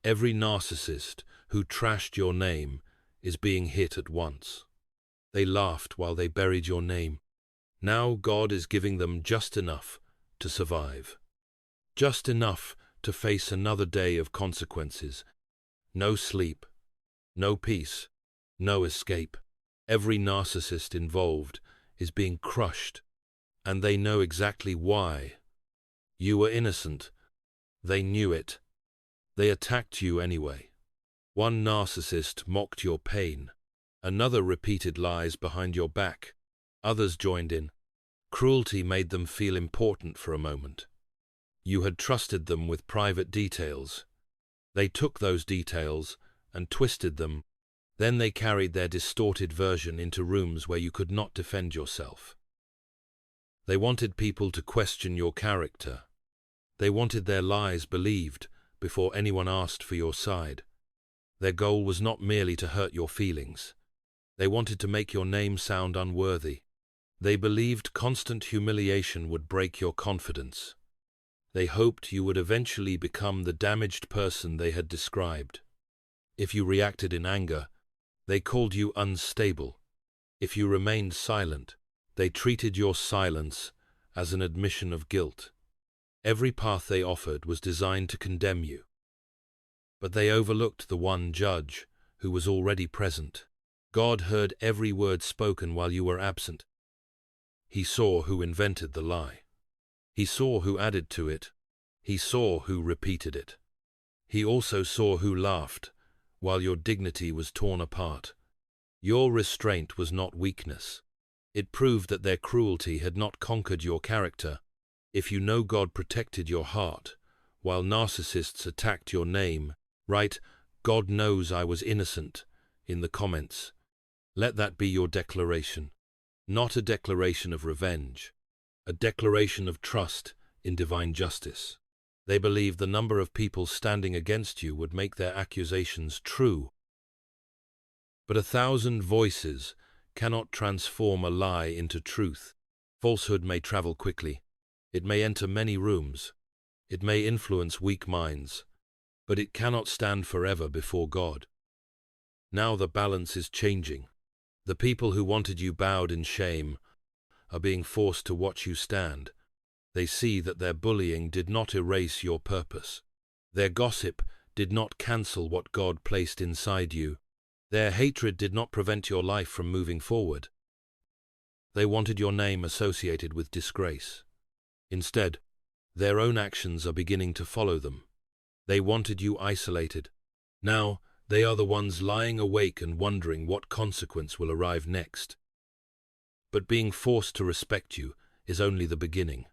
Every narcissist who trashed your name is being hit at once. They laughed while they buried your name. Now God is giving them just enough to survive. Just enough to face another day of consequences. No sleep, no peace, no escape. Every narcissist involved is being crushed, and they know exactly why. You were innocent. They knew it. They attacked you anyway. One narcissist mocked your pain. Another repeated lies behind your back. Others joined in. Cruelty made them feel important for a moment. You had trusted them with private details. They took those details and twisted them. Then they carried their distorted version into rooms where you could not defend yourself. They wanted people to question your character. They wanted their lies believed before anyone asked for your side. Their goal was not merely to hurt your feelings. They wanted to make your name sound unworthy. They believed constant humiliation would break your confidence. They hoped you would eventually become the damaged person they had described. If you reacted in anger, they called you unstable. If you remained silent, they treated your silence as an admission of guilt. Every path they offered was designed to condemn you. But they overlooked the one judge who was already present. God heard every word spoken while you were absent. He saw who invented the lie. He saw who added to it. He saw who repeated it. He also saw who laughed while your dignity was torn apart. Your restraint was not weakness. It proved that their cruelty had not conquered your character. If you know God protected your heart, while narcissists attacked your name, write, "God knows I was innocent," in the comments. Let that be your declaration. Not a declaration of revenge, a declaration of trust in divine justice. They believed the number of people standing against you would make their accusations true. But 1,000 voices cannot transform a lie into truth. Falsehood may travel quickly. It may enter many rooms. It may influence weak minds. But it cannot stand forever before God. Now the balance is changing. The people who wanted you bowed in shame are being forced to watch you stand. They see that their bullying did not erase your purpose. Their gossip did not cancel what God placed inside you. Their hatred did not prevent your life from moving forward. They wanted your name associated with disgrace. Instead, their own actions are beginning to follow them. They wanted you isolated. Now, they are the ones lying awake and wondering what consequence will arrive next. But being forced to respect you is only the beginning.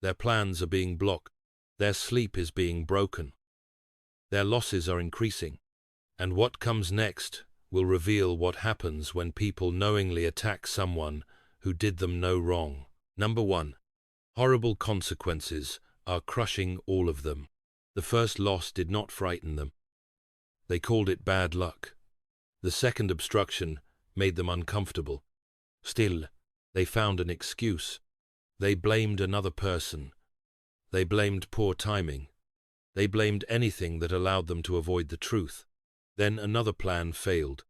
Their plans are being blocked. Their sleep is being broken. Their losses are increasing. And what comes next will reveal what happens when people knowingly attack someone who did them no wrong. Number 1. Horrible consequences are crushing all of them. The first loss did not frighten them. They called it bad luck. The second obstruction made them uncomfortable. Still, they found an excuse. They blamed another person. They blamed poor timing. They blamed anything that allowed them to avoid the truth. Then another plan failed.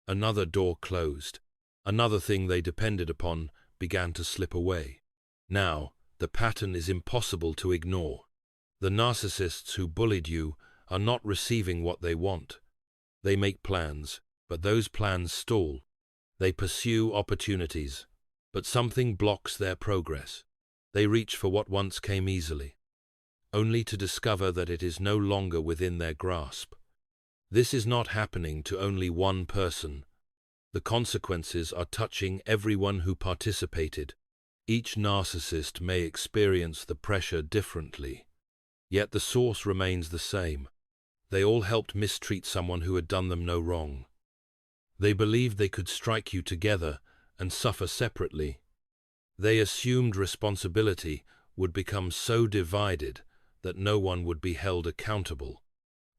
Another door closed. Another thing they depended upon began to slip away. Now, the pattern is impossible to ignore. The narcissists who bullied you are not receiving what they want. They make plans, but those plans stall. They pursue opportunities, but something blocks their progress. They reach for what once came easily, only to discover that it is no longer within their grasp. This is not happening to only one person. The consequences are touching everyone who participated. Each narcissist may experience the pressure differently, yet the source remains the same. They all helped mistreat someone who had done them no wrong. They believed they could strike you together and suffer separately. They assumed responsibility would become so divided that no one would be held accountable.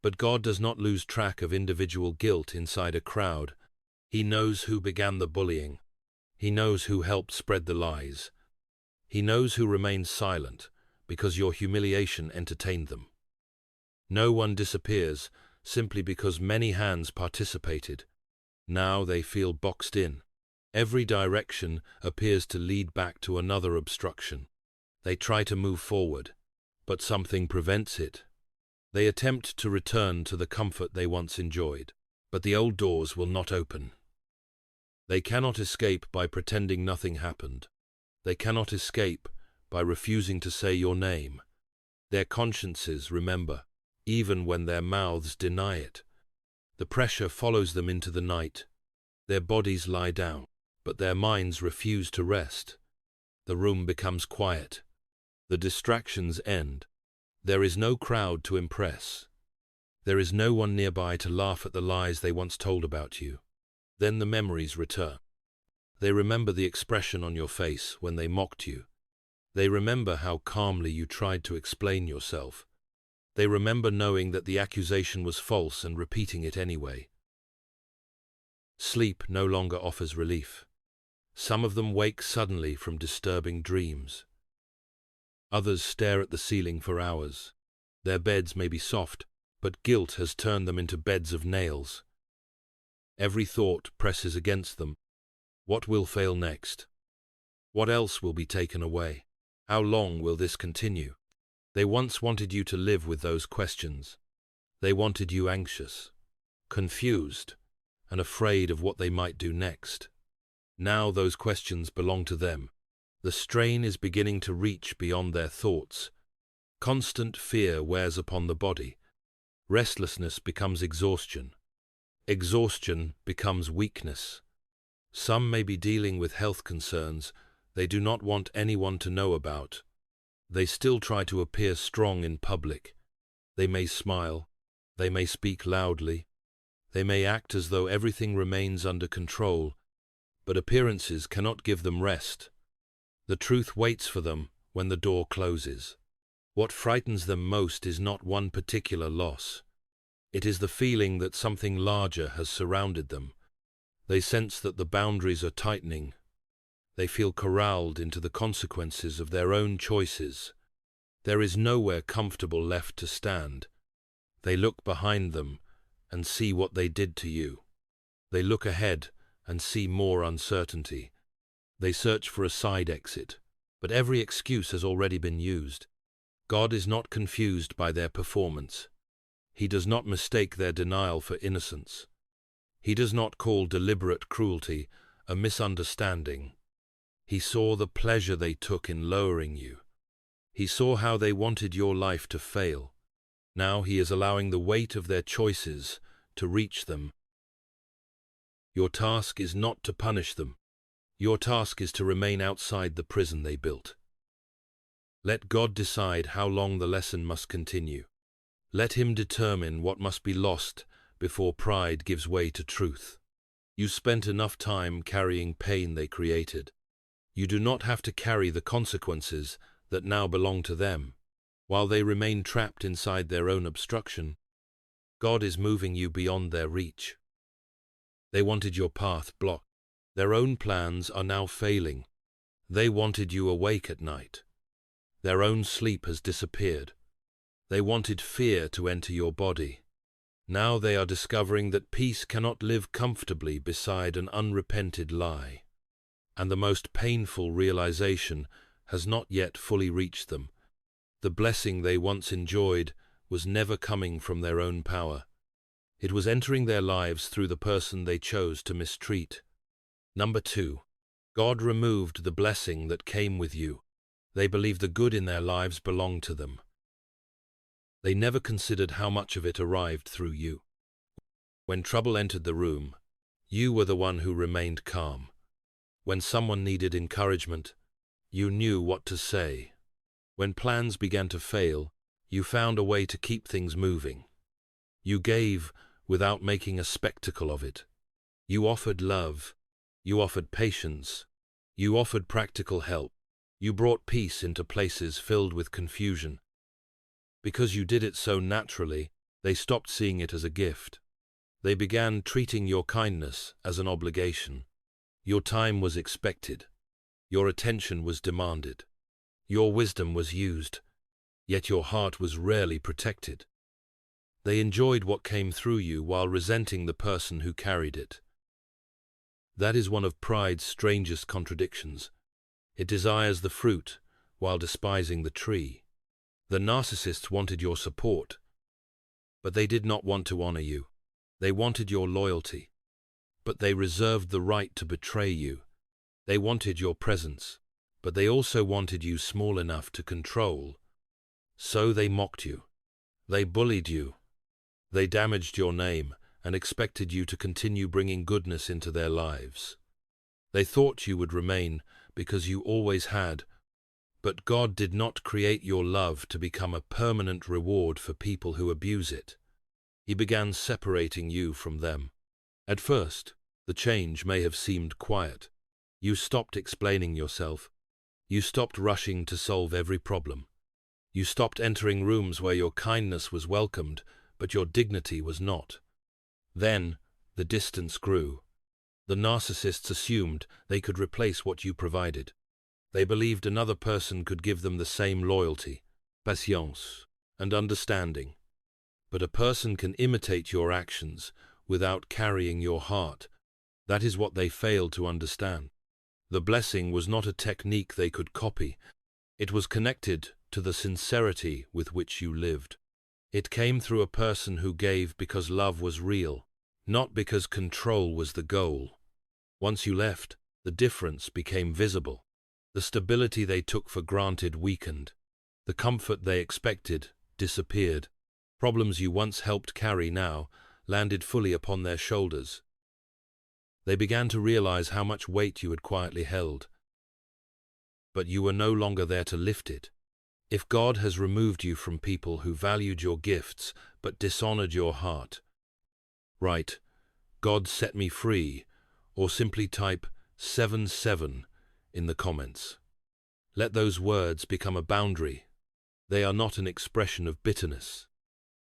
But God does not lose track of individual guilt inside a crowd. He knows who began the bullying. He knows who helped spread the lies. He knows who remained silent because your humiliation entertained them. No one disappears simply because many hands participated. Now they feel boxed in. Every direction appears to lead back to another obstruction. They try to move forward, but something prevents it. They attempt to return to the comfort they once enjoyed, but the old doors will not open. They cannot escape by pretending nothing happened. They cannot escape by refusing to say your name. Their consciences remember, even when their mouths deny it. The pressure follows them into the night. Their bodies lie down, but their minds refuse to rest. The room becomes quiet. The distractions end. There is no crowd to impress. There is no one nearby to laugh at the lies they once told about you. Then the memories return. They remember the expression on your face when they mocked you. They remember how calmly you tried to explain yourself. They remember knowing that the accusation was false and repeating it anyway. Sleep no longer offers relief. Some of them wake suddenly from disturbing dreams. Others stare at the ceiling for hours. Their beds may be soft, but guilt has turned them into beds of nails. Every thought presses against them. What will fail next? What else will be taken away? How long will this continue? They once wanted you to live with those questions. They wanted you anxious, confused, and afraid of what they might do next. Now those questions belong to them. The strain is beginning to reach beyond their thoughts. Constant fear wears upon the body. Restlessness becomes exhaustion. Exhaustion becomes weakness. Some may be dealing with health concerns they do not want anyone to know about. They still try to appear strong in public. They may smile. They may speak loudly. They may act as though everything remains under control, but appearances cannot give them rest. The truth waits for them when the door closes. What frightens them most is not one particular loss. It is the feeling that something larger has surrounded them. They sense that the boundaries are tightening. They feel corralled into the consequences of their own choices. There is nowhere comfortable left to stand. They look behind them and see what they did to you. They look ahead and see more uncertainty. They search for a side exit, but every excuse has already been used. God is not confused by their performance. He does not mistake their denial for innocence. He does not call deliberate cruelty a misunderstanding. He saw the pleasure they took in lowering you. He saw how they wanted your life to fail. Now he is allowing the weight of their choices to reach them. Your task is not to punish them. Your task is to remain outside the prison they built. Let God decide how long the lesson must continue. Let him determine what must be lost before pride gives way to truth. You spent enough time carrying pain they created. You do not have to carry the consequences that now belong to them. While they remain trapped inside their own obstruction, God is moving you beyond their reach. They wanted your path blocked. Their own plans are now failing. They wanted you awake at night. Their own sleep has disappeared. They wanted fear to enter your body. Now they are discovering that peace cannot live comfortably beside an unrepented lie. And the most painful realization has not yet fully reached them. The blessing they once enjoyed was never coming from their own power. It was entering their lives through the person they chose to mistreat. Number 2. God removed the blessing that came with you. They believed the good in their lives belonged to them. They never considered how much of it arrived through you. When trouble entered the room, you were the one who remained calm. When someone needed encouragement, you knew what to say. When plans began to fail, you found a way to keep things moving. You gave without making a spectacle of it. You offered love. You offered patience. You offered practical help. You brought peace into places filled with confusion. Because you did it so naturally, they stopped seeing it as a gift. They began treating your kindness as an obligation. Your time was expected. Your attention was demanded. Your wisdom was used, yet your heart was rarely protected. They enjoyed what came through you while resenting the person who carried it. That is one of pride's strangest contradictions. It desires the fruit while despising the tree. The narcissists wanted your support, but they did not want to honor you. They wanted your loyalty, but they reserved the right to betray you. They wanted your presence, but they also wanted you small enough to control. So they mocked you. They bullied you. They damaged your name and expected you to continue bringing goodness into their lives. They thought you would remain because you always had, but God did not create your love to become a permanent reward for people who abuse it. He began separating you from them. At first, the change may have seemed quiet. You stopped explaining yourself. You stopped rushing to solve every problem. You stopped entering rooms where your kindness was welcomed, but your dignity was not. Then, the distance grew. The narcissists assumed they could replace what you provided. They believed another person could give them the same loyalty, patience, and understanding. But a person can imitate your actions without carrying your heart. That is what they failed to understand. The blessing was not a technique they could copy. It was connected to the sincerity with which you lived. It came through a person who gave because love was real, not because control was the goal. Once you left, the difference became visible. The stability they took for granted weakened. The comfort they expected disappeared. Problems you once helped carry now landed fully upon their shoulders. They began to realize how much weight you had quietly held. But you were no longer there to lift it. If God has removed you from people who valued your gifts but dishonored your heart, write, "God set me free," or simply type 77 in the comments. Let those words become a boundary. They are not an expression of bitterness.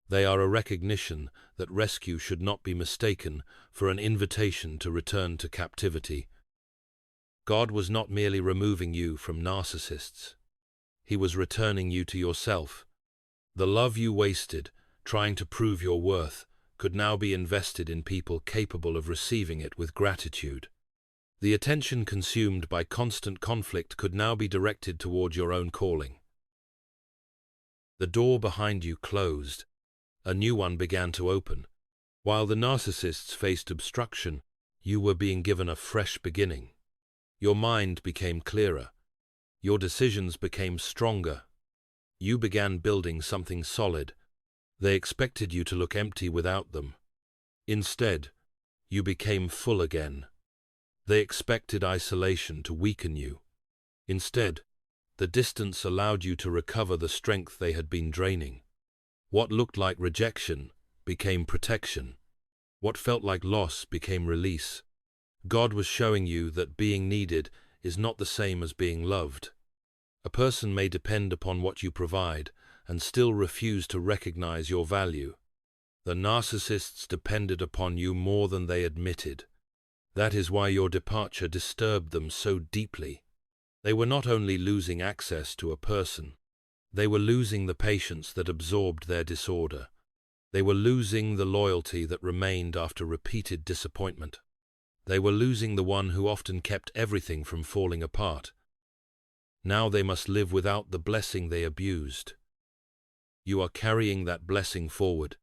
They are a recognition that rescue should not be mistaken for an invitation to return to captivity. God was not merely removing you from narcissists. He was returning you to yourself. The love you wasted, trying to prove your worth, could now be invested in people capable of receiving it with gratitude. The attention consumed by constant conflict could now be directed toward your own calling. The door behind you closed. A new one began to open. While the narcissists faced obstruction, you were being given a fresh beginning. Your mind became clearer. Your decisions became stronger. You began building something solid. They expected you to look empty without them. Instead, you became full again. They expected isolation to weaken you. Instead, the distance allowed you to recover the strength they had been draining. What looked like rejection became protection. What felt like loss became release. God was showing you that being needed is not the same as being loved. A person may depend upon what you provide and still refuse to recognize your value. The narcissists depended upon you more than they admitted. That is why your departure disturbed them so deeply. They were not only losing access to a person, they were losing the patience that absorbed their disorder. They were losing the loyalty that remained after repeated disappointment. They were losing the one who often kept everything from falling apart. Now they must live without the blessing they abused. You are carrying that blessing forward.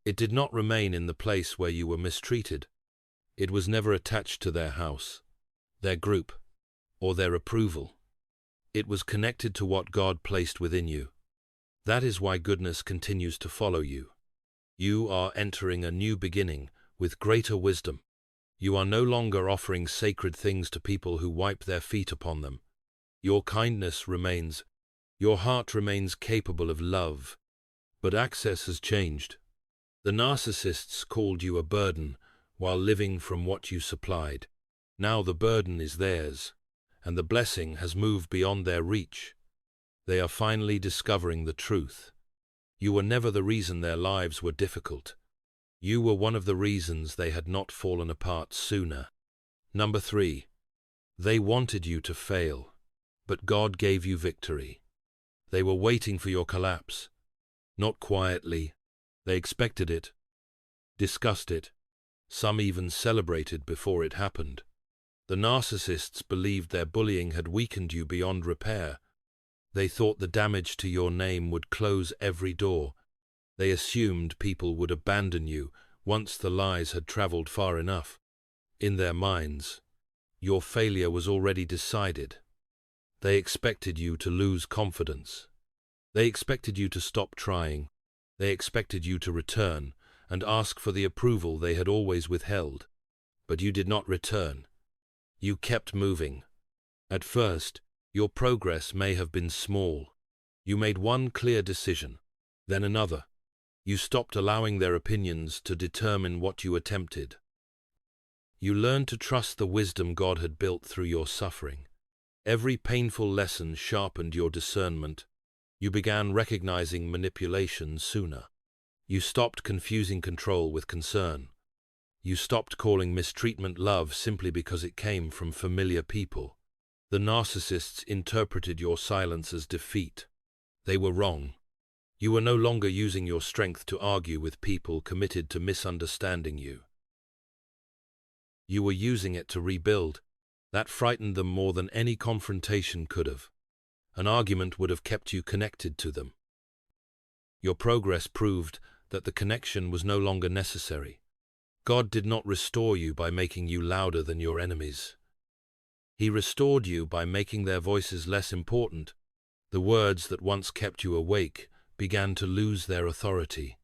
It did not remain in the place where you were mistreated. It was never attached to their house, their group, or their approval. It was connected to what God placed within you. That is why goodness continues to follow you. You are entering a new beginning with greater wisdom. You are no longer offering sacred things to people who wipe their feet upon them. Your kindness remains. Your heart remains capable of love. But access has changed. The narcissists called you a burden while living from what you supplied. Now the burden is theirs, and the blessing has moved beyond their reach. They are finally discovering the truth. You were never the reason their lives were difficult. You were one of the reasons they had not fallen apart sooner. Number 3. They wanted you to fail, but God gave you victory. They were waiting for your collapse, not quietly, They expected it, discussed it, some even celebrated before it happened. The narcissists believed their bullying had weakened you beyond repair. They thought the damage to your name would close every door. They assumed people would abandon you once the lies had traveled far enough. In their minds, your failure was already decided. They expected you to lose confidence. They expected you to stop trying. They expected you to return and ask for the approval they had always withheld. But you did not return. You kept moving. At first, your progress may have been small. You made one clear decision, then another. You stopped allowing their opinions to determine what you attempted. You learned to trust the wisdom God had built through your suffering. Every painful lesson sharpened your discernment. You began recognizing manipulation sooner. You stopped confusing control with concern. You stopped calling mistreatment love simply because it came from familiar people. The narcissists interpreted your silence as defeat. They were wrong. You were no longer using your strength to argue with people committed to misunderstanding you. You were using it to rebuild. That frightened them more than any confrontation could have. An argument would have kept you connected to them. Your progress proved that the connection was no longer necessary. God did not restore you by making you louder than your enemies. He restored you by making their voices less important. The words that once kept you awake began to lose their authority.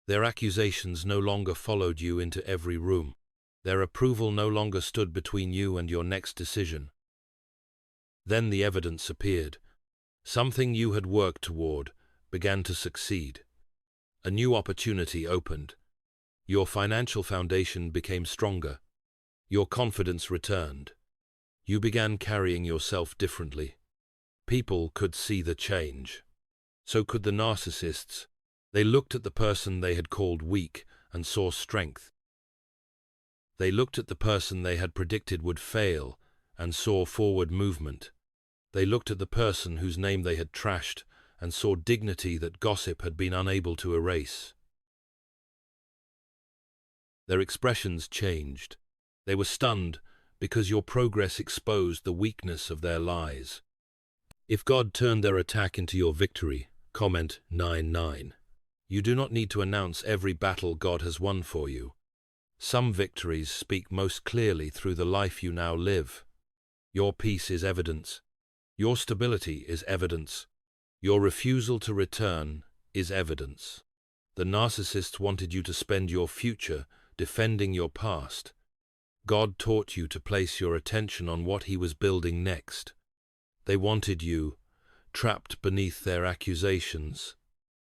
Their accusations no longer followed you into every room. Their approval no longer stood between you and your next decision. Then the evidence appeared. Something you had worked toward began to succeed. A new opportunity opened. Your financial foundation became stronger. Your confidence returned. You began carrying yourself differently. People could see the change. So could the narcissists. They looked at the person they had called weak and saw strength. They looked at the person they had predicted would fail and saw forward movement. They looked at the person whose name they had trashed and saw dignity that gossip had been unable to erase. Their expressions changed. They were stunned because your progress exposed the weakness of their lies. If God turned their attack into your victory, comment 9:9. You do not need to announce every battle God has won for you. Some victories speak most clearly through the life you now live. Your peace is evidence. Your stability is evidence. Your refusal to return is evidence. The narcissists wanted you to spend your future defending your past. God taught you to place your attention on what He was building next. They wanted you, trapped beneath their accusations.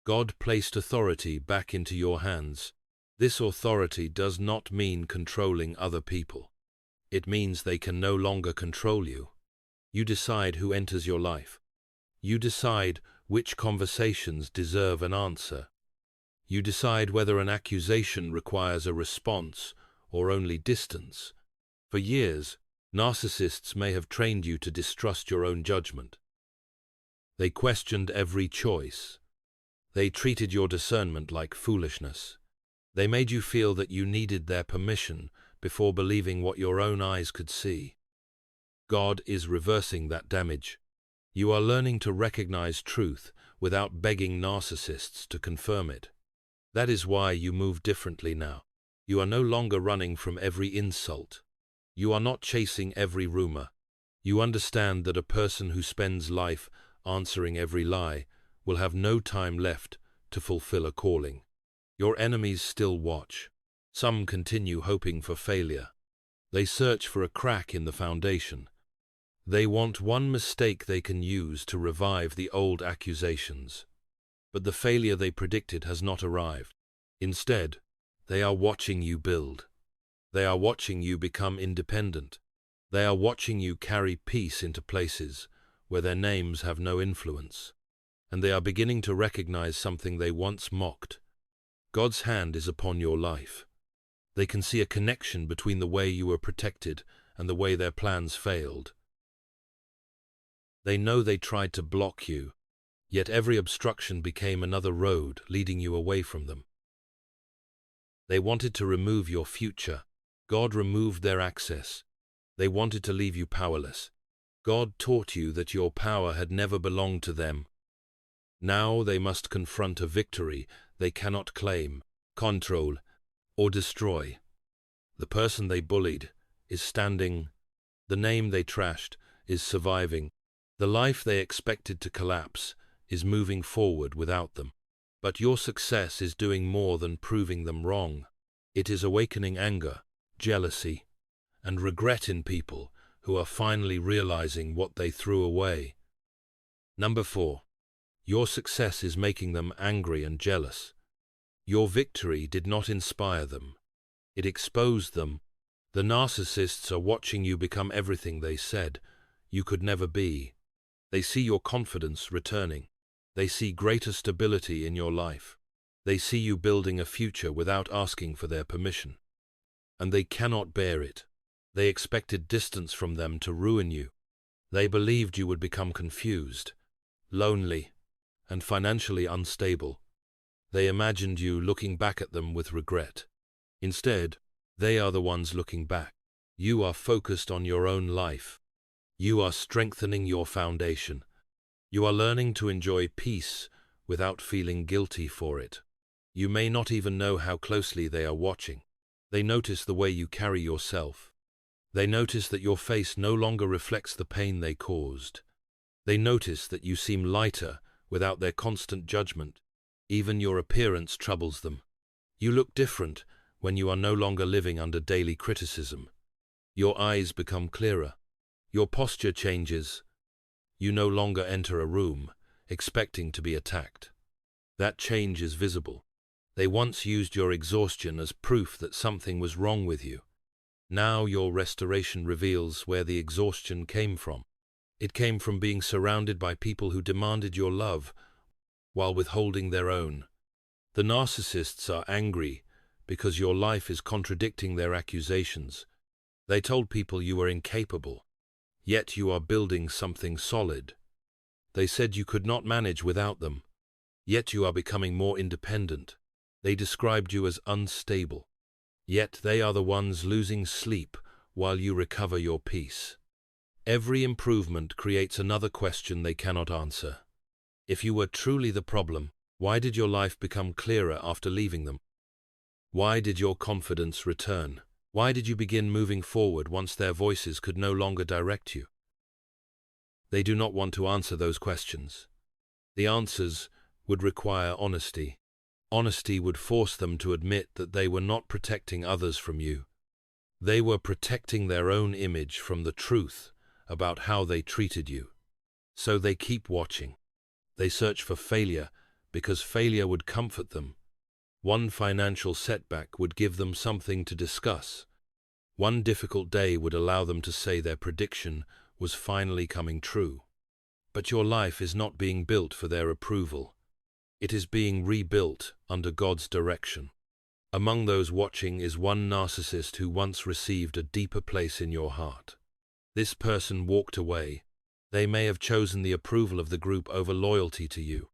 God placed authority back into your hands. This authority does not mean controlling other people. It means they can no longer control you. You decide who enters your life. You decide which conversations deserve an answer. You decide whether an accusation requires a response or only distance. For years, narcissists may have trained you to distrust your own judgment. They questioned every choice. They treated your discernment like foolishness. They made you feel that you needed their permission before believing what your own eyes could see. God is reversing that damage. You are learning to recognize truth without begging narcissists to confirm it. That is why you move differently now. You are no longer running from every insult. You are not chasing every rumor. You understand that a person who spends life answering every lie will have no time left to fulfill a calling. Your enemies still watch. Some continue hoping for failure. They search for a crack in the foundation. They want one mistake they can use to revive the old accusations. But the failure they predicted has not arrived. Instead, they are watching you build. They are watching you become independent. They are watching you carry peace into places where their names have no influence. And they are beginning to recognize something they once mocked. God's hand is upon your life. They can see a connection between the way you were protected and the way their plans failed. They know they tried to block you, yet every obstruction became another road leading you away from them. They wanted to remove your future. God removed their access. They wanted to leave you powerless. God taught you that your power had never belonged to them. Now they must confront a victory they cannot claim, control, or destroy. The person they bullied is standing. The name they trashed is surviving. The life they expected to collapse is moving forward without them. But your success is doing more than proving them wrong. It is awakening anger, jealousy, and regret in people who are finally realizing what they threw away. Number 4. Your success is making them angry and jealous. Your victory did not inspire them. It exposed them. The narcissists are watching you become everything they said you could never be. They see your confidence returning. They see greater stability in your life. They see you building a future without asking for their permission. And they cannot bear it. They expected distance from them to ruin you. They believed you would become confused, lonely, and financially unstable. They imagined you looking back at them with regret. Instead, they are the ones looking back. You are focused on your own life. You are strengthening your foundation. You are learning to enjoy peace without feeling guilty for it. You may not even know how closely they are watching. They notice the way you carry yourself. They notice that your face no longer reflects the pain they caused. They notice that you seem lighter without their constant judgment. Even your appearance troubles them. You look different when you are no longer living under daily criticism. Your eyes become clearer. Your posture changes. You no longer enter a room expecting to be attacked. That change is visible. They once used your exhaustion as proof that something was wrong with you. Now your restoration reveals where the exhaustion came from. It came from being surrounded by people who demanded your love while withholding their own. The narcissists are angry because your life is contradicting their accusations. They told people you were incapable, yet you are building something solid. They said you could not manage without them, yet you are becoming more independent. They described you as unstable, yet they are the ones losing sleep while you recover your peace. Every improvement creates another question they cannot answer. If you were truly the problem, why did your life become clearer after leaving them? Why did your confidence return? Why did you begin moving forward once their voices could no longer direct you? They do not want to answer those questions. The answers would require honesty. Honesty would force them to admit that they were not protecting others from you. They were protecting their own image from the truth about how they treated you. So they keep watching. They search for failure because failure would comfort them. One financial setback would give them something to discuss. One difficult day would allow them to say their prediction was finally coming true. But your life is not being built for their approval. It is being rebuilt under God's direction. Among those watching is one narcissist who once received a deeper place in your heart. This person walked away. They may have chosen the approval of the group over loyalty to you.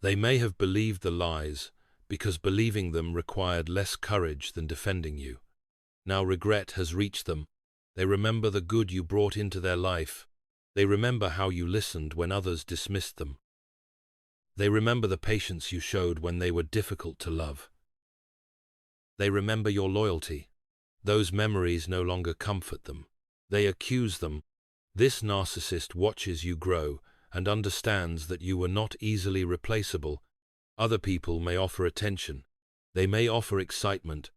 They may have believed the lies because believing them required less courage than defending you. Now regret has reached them. They remember the good you brought into their life. They remember how you listened when others dismissed them. They remember the patience you showed when they were difficult to love. They remember your loyalty. Those memories no longer comfort them. They accuse them. This narcissist watches you grow and understands that you were not easily replaceable. Other people may offer attention. They may offer excitement,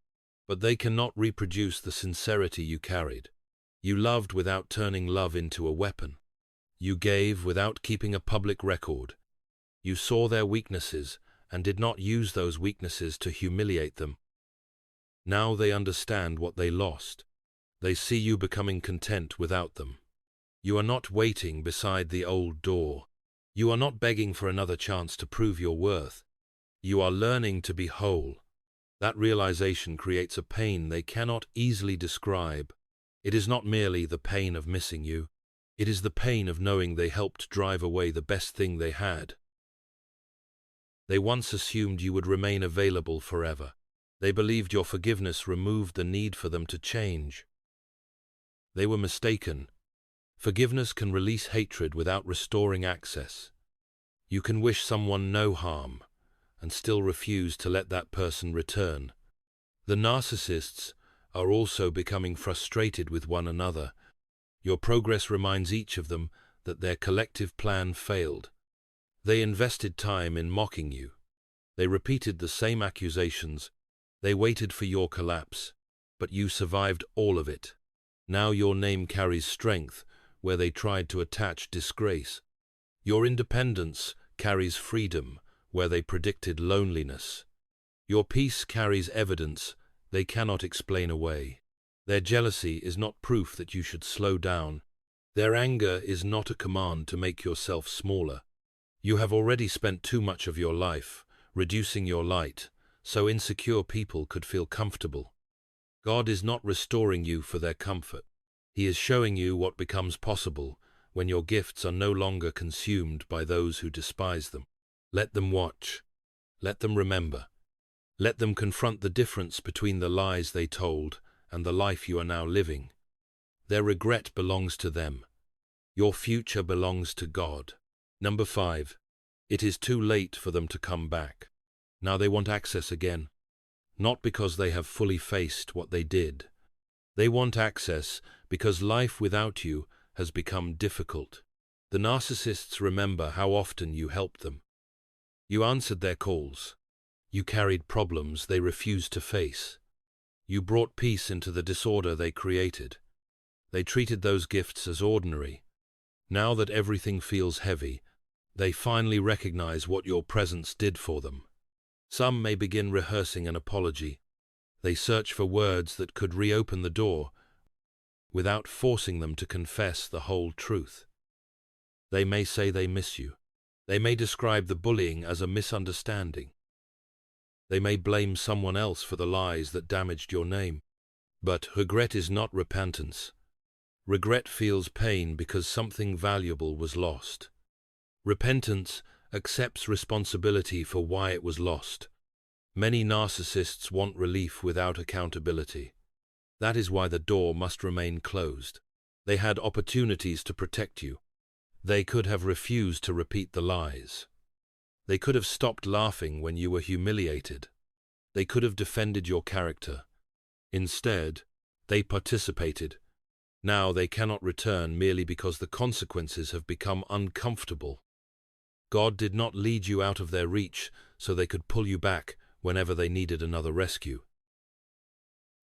but they cannot reproduce the sincerity you carried. You loved without turning love into a weapon. You gave without keeping a public record. You saw their weaknesses and did not use those weaknesses to humiliate them. Now they understand what they lost. They see you becoming content without them. You are not waiting beside the old door. You are not begging for another chance to prove your worth. You are learning to be whole. That realization creates a pain they cannot easily describe. It is not merely the pain of missing you. It is the pain of knowing they helped drive away the best thing they had. They once assumed you would remain available forever. They believed your forgiveness removed the need for them to change. They were mistaken. Forgiveness can release hatred without restoring access. You can wish someone no harm and still refuse to let that person return. The narcissists are also becoming frustrated with one another. Your progress reminds each of them that their collective plan failed. They invested time in mocking you. They repeated the same accusations. They waited for your collapse, but you survived all of it. Now your name carries strength where they tried to attach disgrace. Your independence carries freedom where they predicted loneliness. Your peace carries evidence they cannot explain away. Their jealousy is not proof that you should slow down. Their anger is not a command to make yourself smaller. You have already spent too much of your life reducing your light so insecure people could feel comfortable. God is not restoring you for their comfort. He is showing you what becomes possible when your gifts are no longer consumed by those who despise them. Let them watch. Let them remember. Let them confront the difference between the lies they told and the life you are now living. Their regret belongs to them. Your future belongs to God. Number 5. It is too late for them to come back. Now they want access again. Not because they have fully faced what they did. They want access because life without you has become difficult. The narcissists remember how often you helped them. You answered their calls. You carried problems they refused to face. You brought peace into the disorder they created. They treated those gifts as ordinary. Now that everything feels heavy, they finally recognize what your presence did for them. Some may begin rehearsing an apology. They search for words that could reopen the door without forcing them to confess the whole truth. They may say they miss you. They may describe the bullying as a misunderstanding. They may blame someone else for the lies that damaged your name. But regret is not repentance. Regret feels pain because something valuable was lost. Repentance accepts responsibility for why it was lost. Many narcissists want relief without accountability. That is why the door must remain closed. They had opportunities to protect you. They could have refused to repeat the lies. They could have stopped laughing when you were humiliated. They could have defended your character. Instead, they participated. Now they cannot return merely because the consequences have become uncomfortable. God did not lead you out of their reach so they could pull you back whenever they needed another rescue.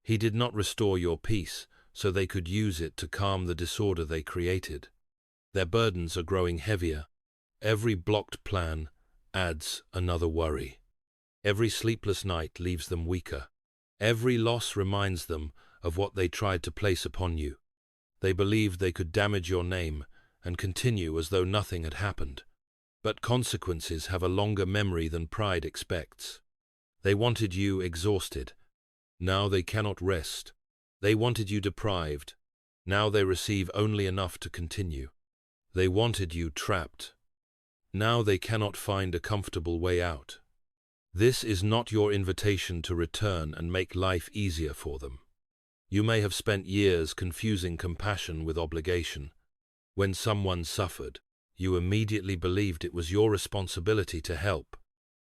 He did not restore your peace so they could use it to calm the disorder they created. Their burdens are growing heavier. Every blocked plan adds another worry. Every sleepless night leaves them weaker. Every loss reminds them of what they tried to place upon you. They believed they could damage your name and continue as though nothing had happened. But consequences have a longer memory than pride expects. They wanted you exhausted. Now they cannot rest. They wanted you deprived. Now they receive only enough to continue. They wanted you trapped. Now they cannot find a comfortable way out. This is not your invitation to return and make life easier for them. You may have spent years confusing compassion with obligation. When someone suffered, you immediately believed it was your responsibility to help.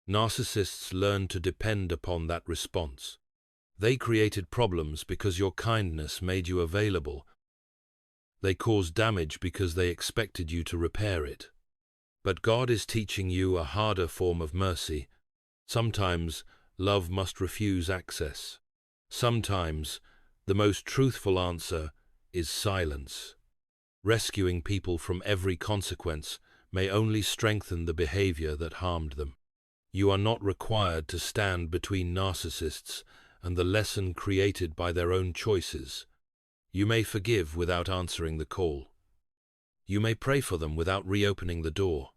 Narcissists learn to depend upon that response. They created problems because your kindness made you available. They caused damage because they expected you to repair it. But God is teaching you a harder form of mercy. Sometimes love must refuse access. Sometimes the most truthful answer is silence. Rescuing people from every consequence may only strengthen the behavior that harmed them. You are not required to stand between narcissists and the lesson created by their own choices. You may forgive without answering the call. You may pray for them without reopening the door.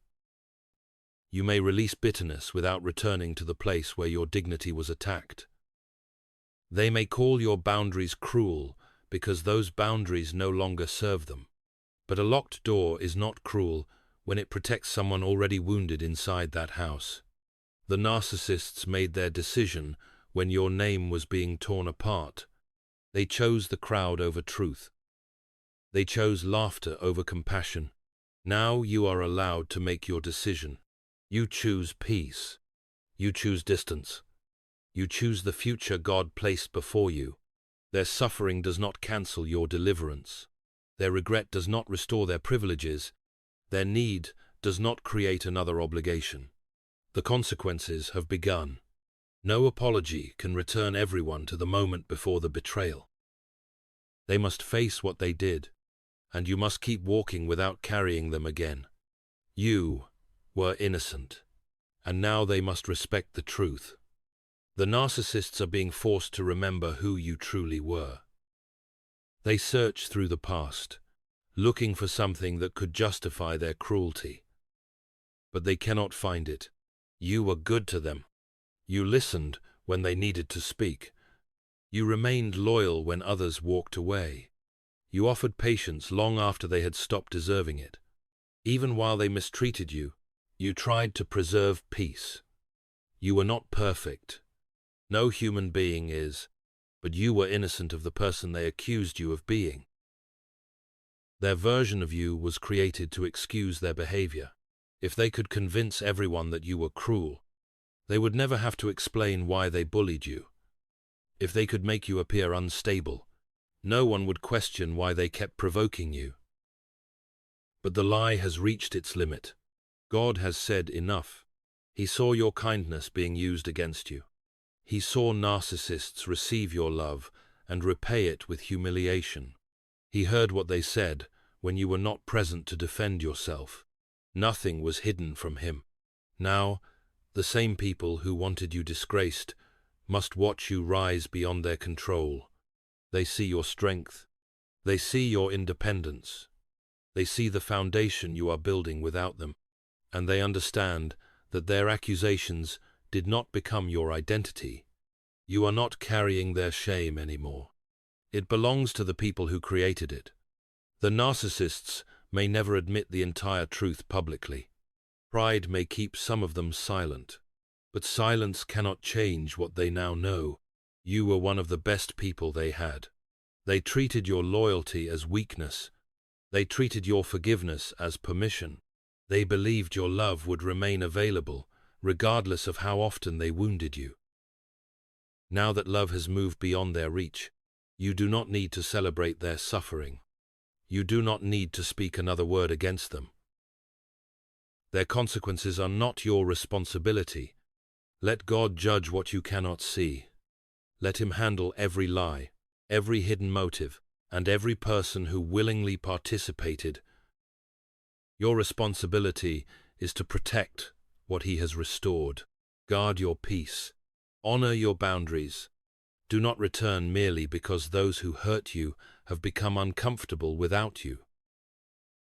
You may release bitterness without returning to the place where your dignity was attacked. They may call your boundaries cruel because those boundaries no longer serve them. But a locked door is not cruel when it protects someone already wounded inside that house. The narcissists made their decision When your name was being torn apart, they chose the crowd over truth. They chose laughter over compassion. Now you are allowed to make your decision. You choose peace. You choose distance. You choose the future God placed before you. Their suffering does not cancel your deliverance. Their regret does not restore their privileges. Their need does not create another obligation. The consequences have begun. No apology can return everyone to the moment before the betrayal. They must face what they did, and you must keep walking without carrying them again. You were innocent, and now they must respect the truth. The narcissists are being forced to remember who you truly were. They search through the past, looking for something that could justify their cruelty. But they cannot find it. You were good to them. You listened when they needed to speak. You remained loyal when others walked away. You offered patience long after they had stopped deserving it. Even while they mistreated you, you tried to preserve peace. You were not perfect. No human being is, but you were innocent of the person they accused you of being. Their version of you was created to excuse their behavior. If they could convince everyone that you were cruel, they would never have to explain why they bullied you. If they could make you appear unstable, no one would question why they kept provoking you. But the lie has reached its limit. God has said enough. He saw your kindness being used against you. He saw narcissists receive your love and repay it with humiliation. He heard what they said when you were not present to defend yourself. Nothing was hidden from him. Now, the same people who wanted you disgraced must watch you rise beyond their control. They see your strength. They see your independence. They see the foundation you are building without them. And they understand that their accusations did not become your identity. You are not carrying their shame anymore. It belongs to the people who created it. The narcissists may never admit the entire truth publicly. Pride may keep some of them silent. But silence cannot change what they now know. You were one of the best people they had. They treated your loyalty as weakness. They treated your forgiveness as permission. They believed your love would remain available, regardless of how often they wounded you. Now that love has moved beyond their reach, you do not need to celebrate their suffering. You do not need to speak another word against them. Their consequences are not your responsibility. Let God judge what you cannot see. Let him handle every lie, every hidden motive, and every person who willingly participated. Your responsibility is to protect what he has restored. Guard your peace. Honor your boundaries. Do not return merely because those who hurt you have become uncomfortable without you.